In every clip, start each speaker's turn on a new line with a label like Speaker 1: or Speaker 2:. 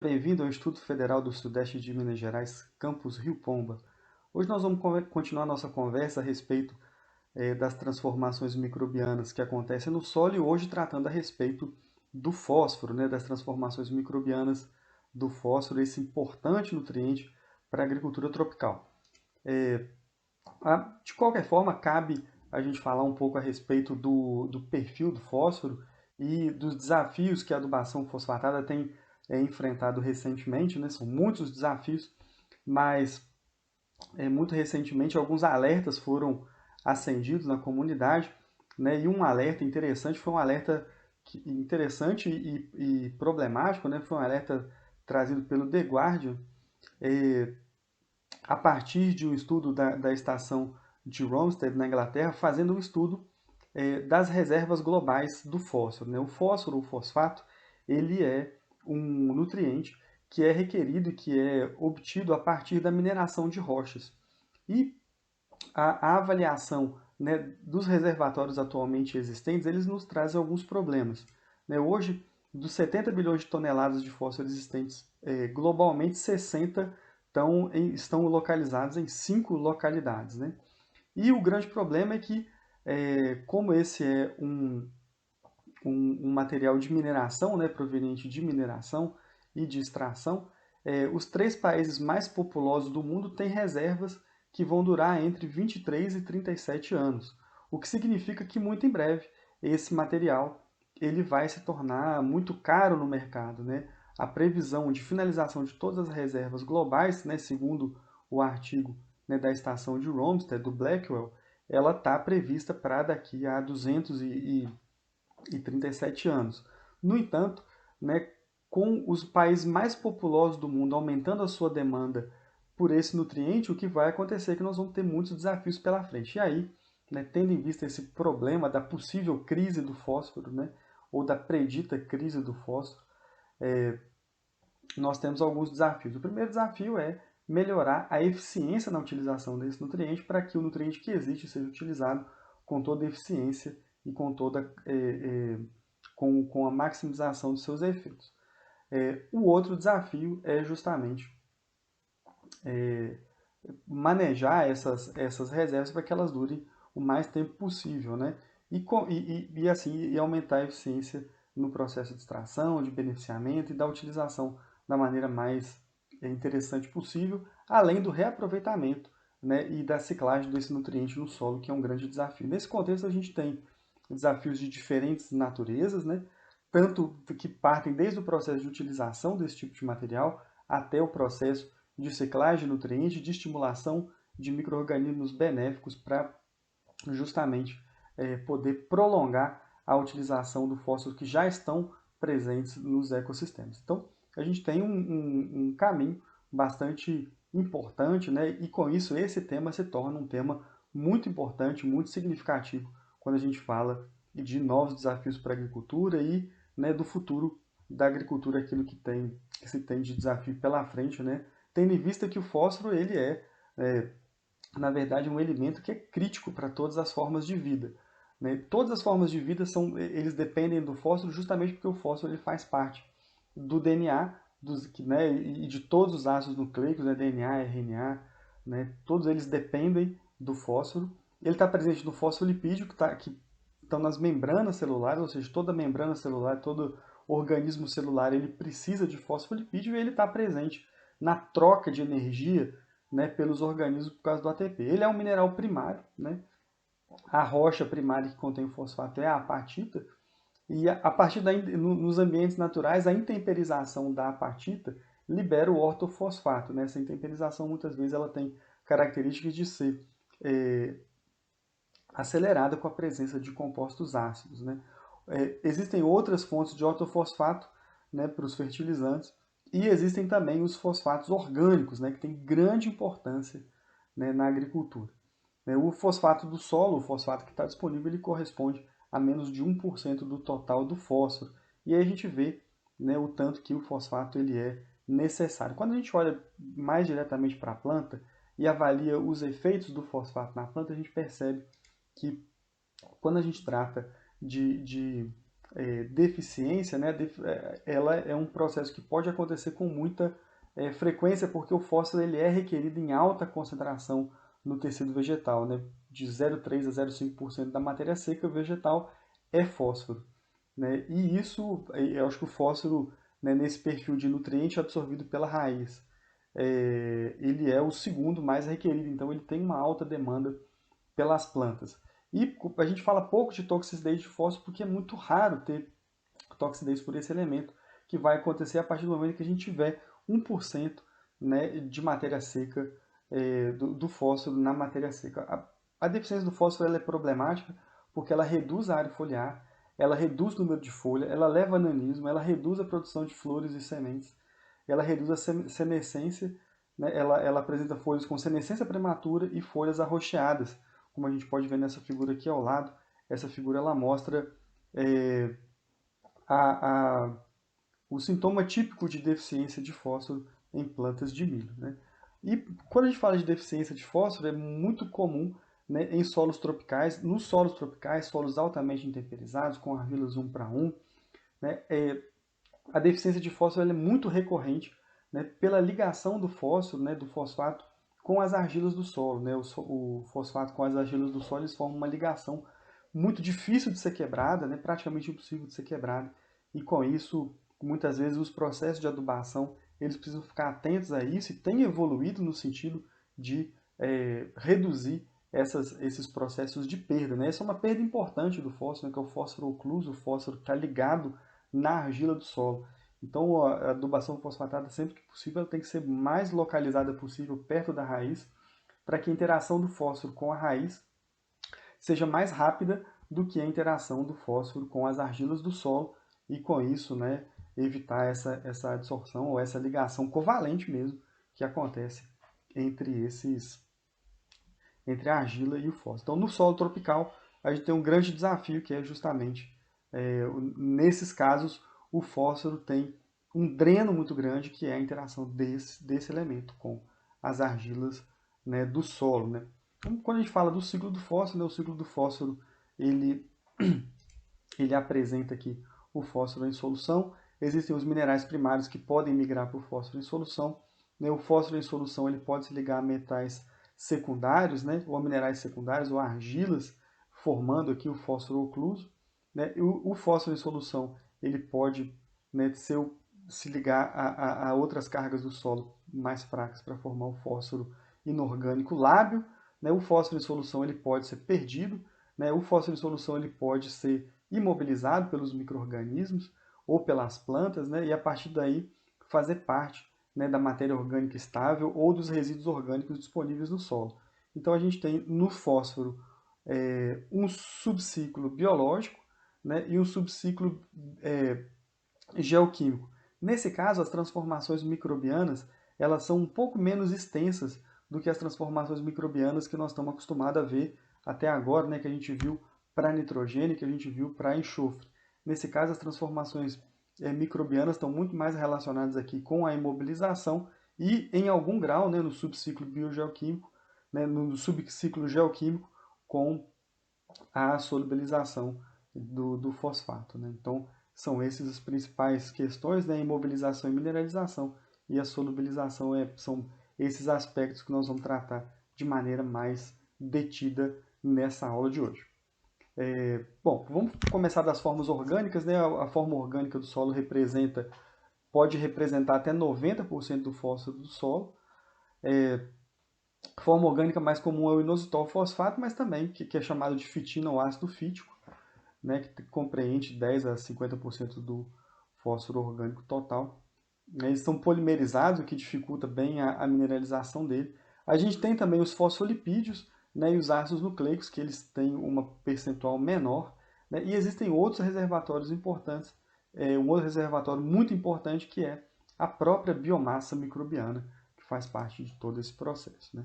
Speaker 1: Bem-vindo ao Instituto Federal do Sudeste de Minas Gerais, campus Rio Pomba. Hoje nós vamos continuar nossa conversa a respeito das transformações microbianas que acontecem no solo e hoje tratando a respeito do fósforo, né, das transformações microbianas do fósforo, esse importante nutriente para a agricultura tropical. De qualquer forma, cabe a gente falar um pouco a respeito do perfil do fósforo e dos desafios que a adubação fosfatada tem enfrentado recentemente, né? São muitos desafios, mas muito recentemente alguns alertas foram acendidos na comunidade, né? E um alerta interessante foi um alerta interessante e problemático, né? Foi um alerta trazido pelo The Guardian, eh, a partir de um estudo da estação de Rømsted, na Inglaterra, fazendo um estudo das reservas globais do fósforo, né? O fósforo, o fosfato, ele é um nutriente que é requerido e que é obtido a partir da mineração de rochas. E a avaliação, né, dos reservatórios atualmente existentes, eles nos trazem alguns problemas, né? Hoje, dos 70 bilhões de toneladas de fósforo existentes globalmente, 60 estão localizados em 5 localidades, né? E o grande problema é que, como esse é um material de mineração, né, proveniente de mineração e de extração, os 3 países mais populosos do mundo têm reservas que vão durar entre 23 e 37 anos, o que significa que muito em breve esse material ele vai se tornar muito caro no mercado, né? A previsão de finalização de todas as reservas globais, né, segundo o artigo, né, da estação de Rømsted, do Blackwell, ela está prevista para daqui a 237 anos. No entanto, né, com os países mais populosos do mundo aumentando a sua demanda por esse nutriente, o que vai acontecer é que nós vamos ter muitos desafios pela frente. E aí, né, tendo em vista esse problema da possível crise do fósforo, né, ou da predita crise do fósforo, nós temos alguns desafios. O primeiro desafio é melhorar a eficiência na utilização desse nutriente para que o nutriente que existe seja utilizado com toda a eficiência e com toda com a maximização de seus efeitos. O outro desafio é justamente manejar essas reservas para que elas durem o mais tempo possível, né? E assim e aumentar a eficiência no processo de extração, de beneficiamento e da utilização da maneira mais interessante possível, além do reaproveitamento, né, e da ciclagem desse nutriente no solo, que é um grande desafio. Nesse contexto, a gente tem desafios de diferentes naturezas, né, tanto que partem desde o processo de utilização desse tipo de material até o processo de ciclagem de nutrientes, de estimulação de micro-organismos benéficos para justamente poder prolongar a utilização do fósforo que já estão presentes nos ecossistemas. Então, a gente tem um caminho bastante importante, né? E com isso esse tema se torna um tema muito importante, muito significativo quando a gente fala de novos desafios para a agricultura e, né, do futuro da agricultura, aquilo que se tem de desafio pela frente, né? Tendo em vista que o fósforo ele é na verdade, um elemento que é crítico para todas as formas de vida, né? Todas as formas de vida eles dependem do fósforo justamente porque o fósforo ele faz parte do DNA né, e de todos os ácidos nucleicos, né, DNA, RNA, né, todos eles dependem do fósforo. Ele está presente no fosfolipídio, que estão nas membranas celulares, ou seja, toda membrana celular, todo organismo celular, ele precisa de fosfolipídio e ele está presente na troca de energia, né, pelos organismos por causa do ATP. Ele é um mineral primário, né? A rocha primária que contém o fosfato é a apatita, e a partir nos ambientes naturais, a intemperização da apatita libera o ortofosfato, né? Essa intemperização muitas vezes ela tem características de ser acelerada com a presença de compostos ácidos, né? Existem outras fontes de ortofosfato, né, para os fertilizantes, e existem também os fosfatos orgânicos, né, que têm grande importância, né, na agricultura. O fosfato do solo, o fosfato que está disponível, ele corresponde a menos de 1% do total do fósforo. E aí a gente vê, né, o tanto que o fosfato ele é necessário. Quando a gente olha mais diretamente para a planta e avalia os efeitos do fosfato na planta, a gente percebe que quando a gente trata de deficiência, né, ela é um processo que pode acontecer com muita frequência, porque o fósforo ele é requerido em alta concentração no tecido vegetal, né, de 0,3 a 0,5% da matéria seca vegetal é fósforo, né, e isso, eu acho que o fósforo, né, nesse perfil de nutriente absorvido pela raiz, ele é o segundo mais requerido, então ele tem uma alta demanda pelas plantas. E a gente fala pouco de toxicidade de fósforo porque é muito raro ter toxicidez por esse elemento, que vai acontecer a partir do momento que a gente tiver 1%, né, de matéria seca, do fósforo na matéria seca. A deficiência do fósforo ela é problemática porque ela reduz a área foliar, ela reduz o número de folha, ela leva a nanismo, ela reduz a produção de flores e sementes, ela reduz a senescência, né, ela apresenta folhas com senescência prematura e folhas arroxeadas, como a gente pode ver nessa figura aqui ao lado. Essa figura ela mostra é, a, a, o sintoma típico de deficiência de fósforo em plantas de milho, né? E quando a gente fala de deficiência de fósforo, é muito comum, né, em solos tropicais, nos solos tropicais, solos altamente intemperizados, com argilas 1:1, né, a deficiência de fósforo ela é muito recorrente, né, pela ligação do fósforo, né, do fosfato, com as argilas do solo. Né, o fosfato com as argilas do solo eles formam uma ligação muito difícil de ser quebrada, né, praticamente impossível de ser quebrada, e com isso, muitas vezes, os processos de adubação eles precisam ficar atentos a isso e têm evoluído no sentido de reduzir esses processos de perda. Né? Essa é uma perda importante do fósforo, né, que é o fósforo ocluso, o fósforo que está ligado na argila do solo. Então, a adubação fosfatada, sempre que possível, ela tem que ser mais localizada possível, perto da raiz, para que a interação do fósforo com a raiz seja mais rápida do que a interação do fósforo com as argilas do solo e, com isso, né, evitar essa adsorção ou essa ligação covalente mesmo que acontece entre a argila e o fósforo. Então, no solo tropical, a gente tem um grande desafio que é justamente, nesses casos, o fósforo tem um dreno muito grande, que é a interação desse elemento com as argilas, né, do solo. Né? Então, quando a gente fala do ciclo do fósforo, né, o ciclo do fósforo ele, ele apresenta aqui o fósforo em solução. Existem os minerais primários que podem migrar para o fósforo em solução. Né? O fósforo em solução ele pode se ligar a metais secundários, né? Ou a minerais secundários, ou argilas, formando aqui o fósforo ocluso. Né? E o fósforo em solução ele pode, né, se ligar a outras cargas do solo mais fracas para formar o fósforo inorgânico lábio. Né? O fósforo em solução ele pode ser perdido. Né? O fósforo em solução ele pode ser imobilizado pelos micro-organismos ou pelas plantas, né? E a partir daí fazer parte, né, da matéria orgânica estável ou dos resíduos orgânicos disponíveis no solo. Então a gente tem no fósforo um subciclo biológico, né, e um subciclo geoquímico. Nesse caso, as transformações microbianas elas são um pouco menos extensas do que as transformações microbianas que nós estamos acostumados a ver até agora, né, que a gente viu para nitrogênio, que a gente viu para enxofre. Nesse caso, as transformações microbianas estão muito mais relacionadas aqui com a imobilização e, em algum grau, né, no subciclo biogeoquímico, né, no subciclo geoquímico, com a solubilização do fosfato. Né? Então, são essas as principais questões, né? Imobilização e mineralização, e a solubilização são esses aspectos que nós vamos tratar de maneira mais detida nessa aula de hoje. Bom, vamos começar das formas orgânicas. Né? A forma orgânica do solo pode representar até 90% do fósforo do solo. A forma orgânica mais comum é o inositol fosfato, mas também que é chamado de fitina ou ácido fítico, né, que compreende 10 a 50% do fósforo orgânico total. Eles são polimerizados, o que dificulta bem a mineralização dele. A gente tem também os fosfolipídios, né, e os ácidos nucleicos, que eles têm uma percentual menor. Né, e existem outros reservatórios importantes. Um outro reservatório muito importante que é a própria biomassa microbiana, que faz parte de todo esse processo. Né?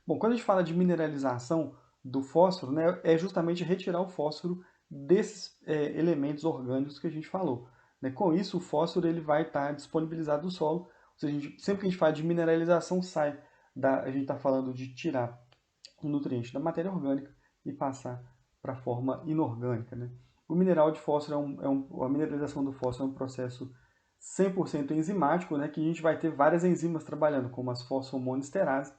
Speaker 1: Bom, quando a gente fala de mineralização do fósforo, né, é justamente retirar o fósforo desses elementos orgânicos que a gente falou. Né? Com isso, o fósforo ele vai estar disponibilizado do solo. Ou seja, sempre que a gente fala de mineralização, a gente está falando de tirar o nutriente da matéria orgânica e passar para a forma inorgânica. Né? O mineral de fósforo a mineralização do fósforo é um processo 100% enzimático, né, que a gente vai ter várias enzimas trabalhando, como as fosfomonoesterases,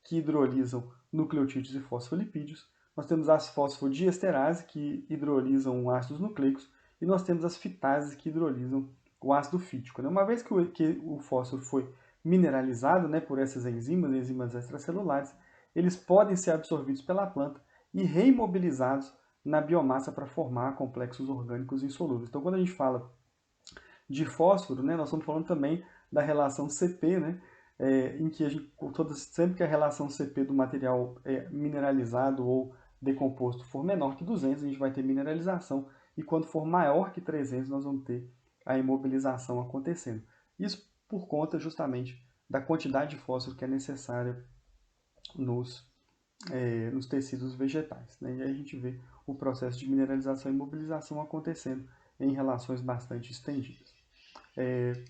Speaker 1: que hidrolisam nucleotídeos e fosfolipídios. Nós temos as fosfodiesterases, que hidrolisam ácidos nucleicos, e nós temos as fitases, que hidrolisam o ácido fítico. Né? Uma vez que o fósforo foi mineralizado, né, por essas enzimas extracelulares, eles podem ser absorvidos pela planta e reimobilizados na biomassa para formar complexos orgânicos insolúveis. Então, quando a gente fala de fósforo, né, nós estamos falando também da relação CP, né, em que sempre que a relação CP do material mineralizado ou decomposto for menor que 200, a gente vai ter mineralização, e quando for maior que 300, nós vamos ter a imobilização acontecendo. Isso por conta justamente da quantidade de fósforo que é necessária nos tecidos vegetais. Né? E aí a gente vê o processo de mineralização e imobilização acontecendo em relações bastante estendidas.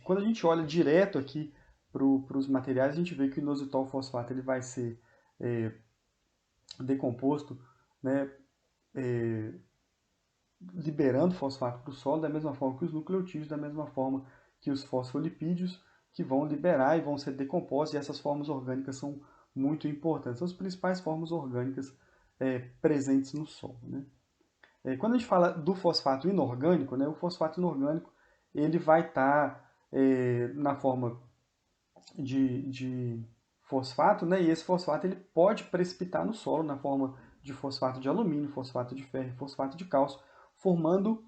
Speaker 1: Quando a gente olha direto aqui para os materiais, a gente vê que o inositol fosfato ele vai ser decomposto, né, liberando fosfato para o solo, da mesma forma que os nucleotídeos, da mesma forma que os fosfolipídios, que vão liberar e vão ser decompostos, e essas formas orgânicas são muito importantes. São as principais formas orgânicas presentes no solo. Né? Quando a gente fala do fosfato inorgânico, né, o fosfato inorgânico ele vai estar na forma de fosfato, né, e esse fosfato ele pode precipitar no solo na forma de fosfato de alumínio, fosfato de ferro, fosfato de cálcio, formando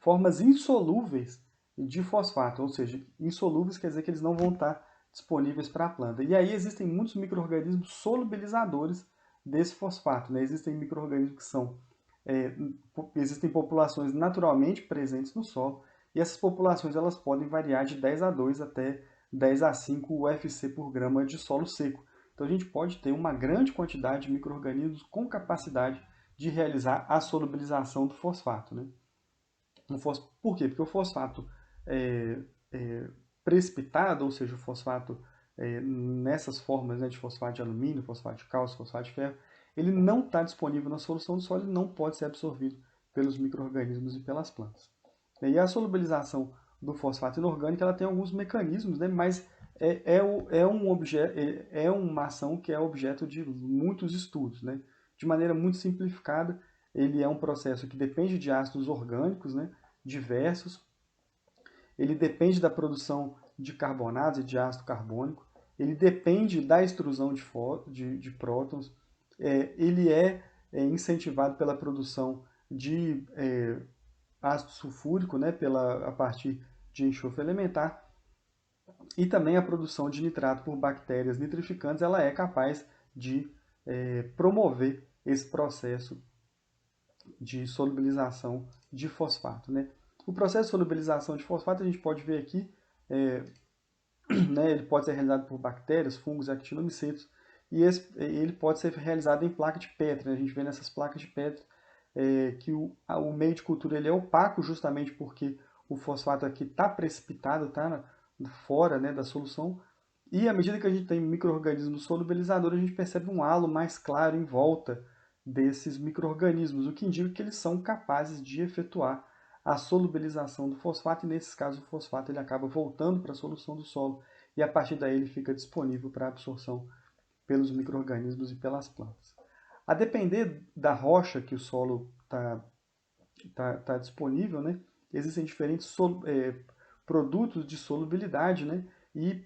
Speaker 1: formas insolúveis de fosfato, ou seja, insolúveis quer dizer que eles não vão estar disponíveis para a planta. E aí existem muitos micro-organismos solubilizadores desse fosfato. Né? Existem micro-organismos que são existem populações naturalmente presentes no solo, e essas populações elas podem variar de 10 a 2 até 10 a 5 UFC por grama de solo seco. Então a gente pode ter uma grande quantidade de micro-organismos com capacidade de realizar a solubilização do fosfato. Né? Por quê? Porque o fosfato precipitado, ou seja, o fosfato nessas formas, né, de fosfato de alumínio, fosfato de cálcio, fosfato de ferro, ele não está disponível na solução do solo, ele não pode ser absorvido pelos micro-organismos e pelas plantas. E a solubilização do fosfato inorgânico ela tem alguns mecanismos, né, mas é uma ação que é objeto de muitos estudos. Né? De maneira muito simplificada, ele é um processo que depende de ácidos orgânicos, né, diversos, ele depende da produção de carbonatos e de ácido carbônico, ele depende da extrusão de prótons, ele incentivado pela produção de ácido sulfúrico, né, a partir de enxofre elementar, e também a produção de nitrato por bactérias nitrificantes, ela é capaz de promover esse processo de solubilização de fosfato. Né? O processo de solubilização de fosfato a gente pode ver aqui, né, ele pode ser realizado por bactérias, fungos e actinomicetos, e ele pode ser realizado em placa de Petri. Né? A gente vê nessas placas de Petri que o meio de cultura ele é opaco justamente porque o fosfato aqui está precipitado, está fora, né, da solução, e à medida que a gente tem micro-organismos solubilizadores, a gente percebe um halo mais claro em volta desses micro-organismos, o que indica que eles são capazes de efetuar a solubilização do fosfato, e nesses casos o fosfato ele acaba voltando para a solução do solo, e a partir daí ele fica disponível para absorção pelos micro-organismos e pelas plantas. A depender da rocha que o solo tá disponível, né, existem diferentes produtos de solubilidade, né, e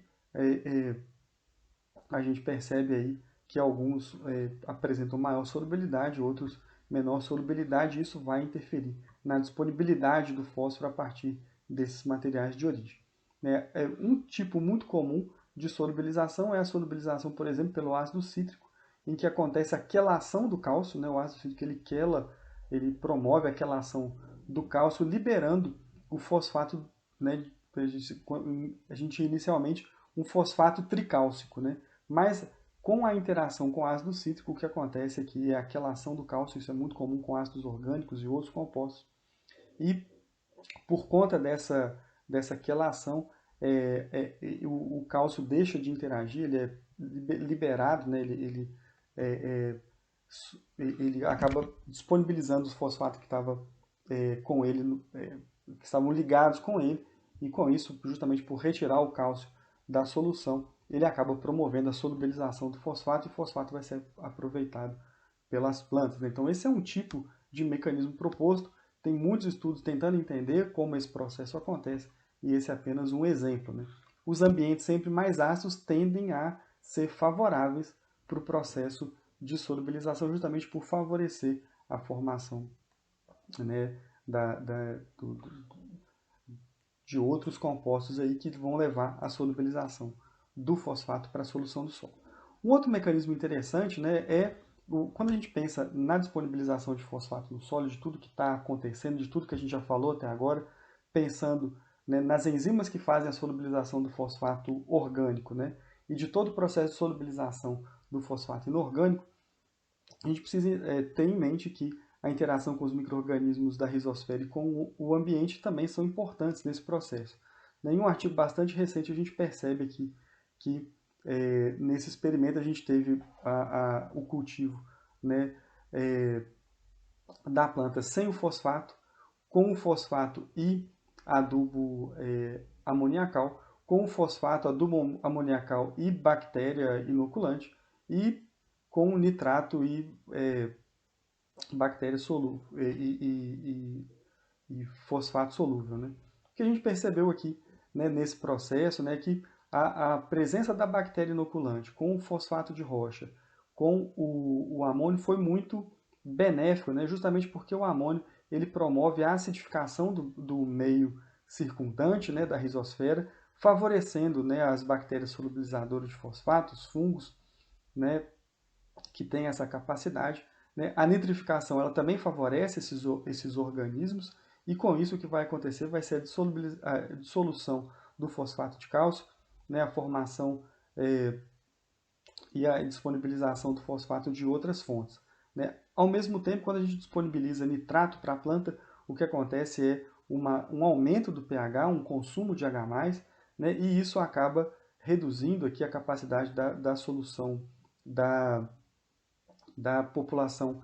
Speaker 1: a gente percebe aí que alguns apresentam maior solubilidade, outros menor solubilidade, e isso vai interferir na disponibilidade do fósforo a partir desses materiais de origem. Um tipo muito comum de solubilização é a solubilização, por exemplo, pelo ácido cítrico, em que acontece a quelação do cálcio. Né? O ácido cítrico ele promove a quelação do cálcio, liberando o fosfato, né? A gente inicialmente um fosfato tricálcico, né? Mas com a interação com ácido cítrico, o que acontece aqui é a quelação do cálcio. Isso é muito comum com ácidos orgânicos e outros compostos. E por conta dessa quelação, o cálcio deixa de interagir, ele é liberado, né? Ele ele acaba disponibilizando os fosfatos que estava com ele, que estavam ligados com ele, e com isso, justamente por retirar o cálcio da solução, ele acaba promovendo a solubilização do fosfato e o fosfato vai ser aproveitado pelas plantas. Então esse é um tipo de mecanismo proposto, tem muitos estudos tentando entender como esse processo acontece e esse é apenas um exemplo, né? Os ambientes sempre mais ácidos tendem a ser favoráveis para o processo de solubilização, justamente por favorecer a formação, né, de outros compostos aí que vão levar à solubilização do fosfato para a solução do solo. Um outro mecanismo interessante, né, quando a gente pensa na disponibilização de fosfato no solo, de tudo que está acontecendo, de tudo que a gente já falou até agora, pensando, né, nas enzimas que fazem a solubilização do fosfato orgânico, né, e de todo o processo de solubilização do fosfato inorgânico, a gente precisa ter em mente que a interação com os micro-organismos da rizosfera e com o ambiente também são importantes nesse processo. Em um artigo bastante recente a gente percebe aqui que nesse experimento a gente teve o cultivo, né, da planta sem o fosfato, com o fosfato e adubo amoniacal, com o fosfato, adubo amoniacal e bactéria inoculante, e com nitrato e bactéria solúvel e fosfato solúvel, né? O que a gente percebeu aqui, né, nesse processo, né, que a presença da bactéria inoculante com o fosfato de rocha, com o amônio foi muito benéfico, né, justamente porque o amônio ele promove a acidificação do meio circundante, né, da rizosfera, favorecendo, né, as bactérias solubilizadoras de fosfatos, fungos, né, que tem essa capacidade, né? A nitrificação ela também favorece esses organismos e com isso o que vai acontecer vai ser a dissolução do fosfato de cálcio, né? A formação e a disponibilização do fosfato de outras fontes, né? Ao mesmo tempo, quando a gente disponibiliza nitrato para a planta, o que acontece é um aumento do pH, um consumo de H+, né? E isso acaba reduzindo aqui a capacidade da solução da população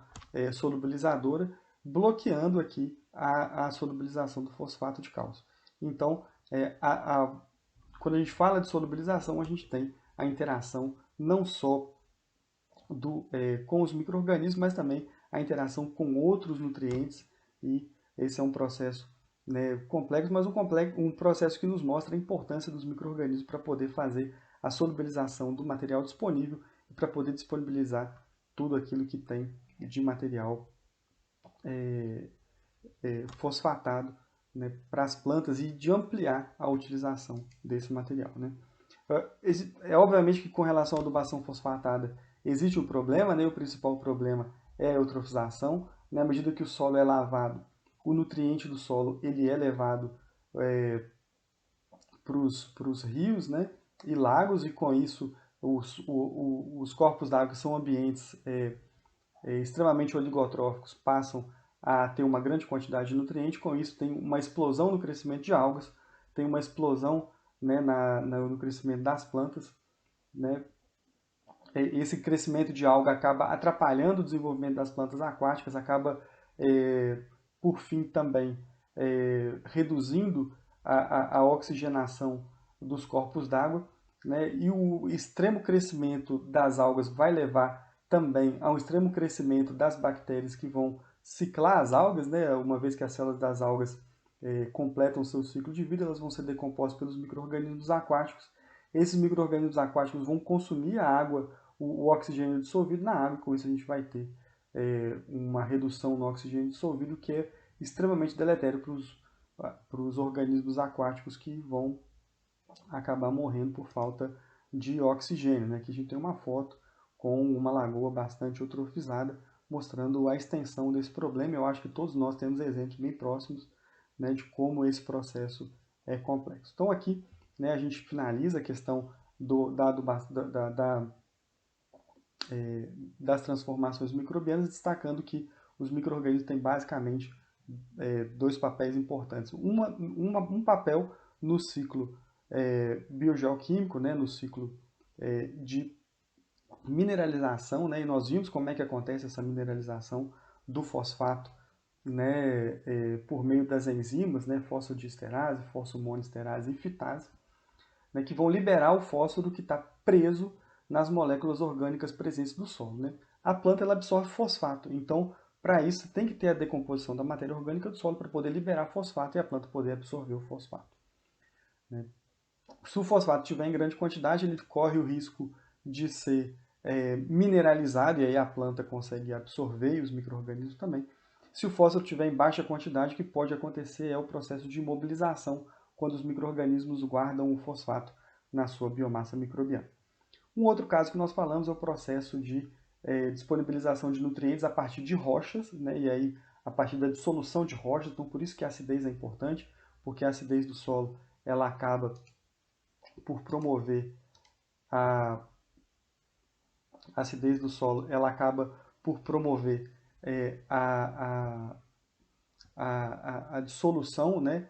Speaker 1: solubilizadora, bloqueando aqui a solubilização do fosfato de cálcio. Então, quando a gente fala de solubilização, a gente tem a interação não só com os micro-organismos, mas também a interação com outros nutrientes, e esse é um processo, né, complexo, mas um processo que nos mostra a importância dos micro-organismos para poder fazer a solubilização do material disponível e para poder disponibilizar tudo aquilo que tem de material fosfatado, né, para as plantas e de ampliar a utilização desse material, né. Obviamente que com relação à adubação fosfatada existe um problema, né, o principal problema é a eutrofização, né, à medida que o solo é lavado, o nutriente do solo ele é levado para os rios, né, e lagos, e com isso os corpos d'água, que são ambientes extremamente oligotróficos, passam a ter uma grande quantidade de nutrientes. Com isso tem uma explosão no crescimento de algas, tem uma explosão, né, no crescimento das plantas, né. Esse crescimento de alga acaba atrapalhando o desenvolvimento das plantas aquáticas, acaba, por fim, também reduzindo a oxigenação dos corpos d'água, né? E o extremo crescimento das algas vai levar também ao extremo crescimento das bactérias que vão ciclar as algas, né? Uma vez que as células das algas completam o seu ciclo de vida, elas vão ser decompostas pelos micro-organismos aquáticos. Esses micro-organismos aquáticos vão consumir a água, o oxigênio dissolvido na água, e com isso a gente vai ter uma redução no oxigênio dissolvido que é extremamente deletério para os organismos aquáticos que vão acabar morrendo por falta de oxigênio, né? Aqui a gente tem uma foto com uma lagoa bastante eutrofizada, mostrando a extensão desse problema. Eu acho que todos nós temos exemplos bem próximos, né, de como esse processo é complexo. Então aqui, né, a gente finaliza a questão das transformações microbianas, destacando que os micro-organismos têm basicamente dois papéis importantes. Um papel no ciclo biogeoquímico, né, no ciclo de mineralização, né? E nós vimos como é que acontece essa mineralização do fosfato, né? Por meio das enzimas, né? Fosfodiesterase, fosfomonoesterase e fitase, né? Que vão liberar o fósforo que está preso nas moléculas orgânicas presentes no solo, né? A planta ela absorve fosfato, então para isso tem que ter a decomposição da matéria orgânica do solo para poder liberar fosfato e a planta poder absorver o fosfato, né? Se o fosfato estiver em grande quantidade, ele corre o risco de ser mineralizado, e aí a planta consegue absorver e os micro-organismos também. Se o fósforo estiver em baixa quantidade, o que pode acontecer é o processo de imobilização, quando os micro-organismos guardam o fosfato na sua biomassa microbiana. Um outro caso que nós falamos é o processo de disponibilização de nutrientes a partir de rochas, né? E aí a partir da dissolução de rochas, então por isso que a acidez é importante, porque a acidez do solo ela acaba por promover a acidez do solo, ela acaba por promover a dissolução, né,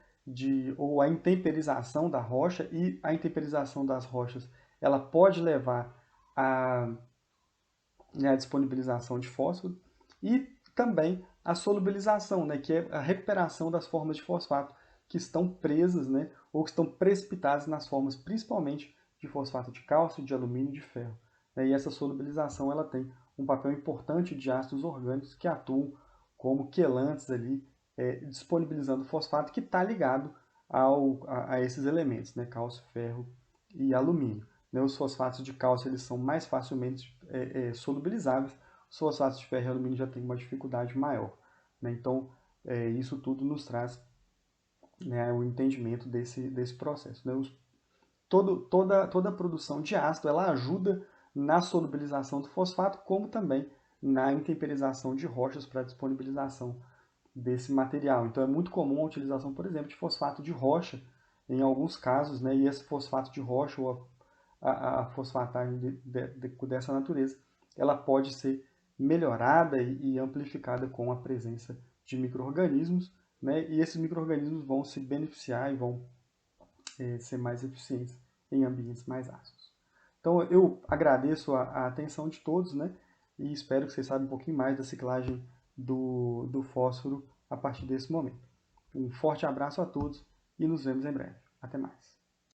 Speaker 1: ou a intemperização da rocha, e a intemperização das rochas ela pode levar à, né, à disponibilização de fósforo e também a solubilização, né, que é a recuperação das formas de fosfato que estão presas, né, ou que estão precipitadas nas formas principalmente de fosfato de cálcio, de alumínio e de ferro, né, e essa solubilização ela tem um papel importante de ácidos orgânicos que atuam como quelantes ali, disponibilizando fosfato que está ligado a esses elementos, né, cálcio, ferro e alumínio. Né, os fosfatos de cálcio eles são mais facilmente solubilizáveis, os fosfatos de ferro e alumínio já têm uma dificuldade maior. Né? Então, isso tudo nos traz, né, o entendimento desse processo. Né? Toda a produção de ácido ela ajuda na solubilização do fosfato, como também na intemperização de rochas para a disponibilização desse material. Então é muito comum a utilização, por exemplo, de fosfato de rocha em alguns casos, né? E esse fosfato de rocha ou a fosfatagem dessa natureza, ela pode ser melhorada e amplificada com a presença de micro-organismos, né? E esses micro-organismos vão se beneficiar e vão ser mais eficientes em ambientes mais ácidos. Então eu agradeço a atenção de todos, né? E espero que vocês saibam um pouquinho mais da ciclagem do fósforo a partir desse momento. Um forte abraço a todos e nos vemos em breve. Até mais.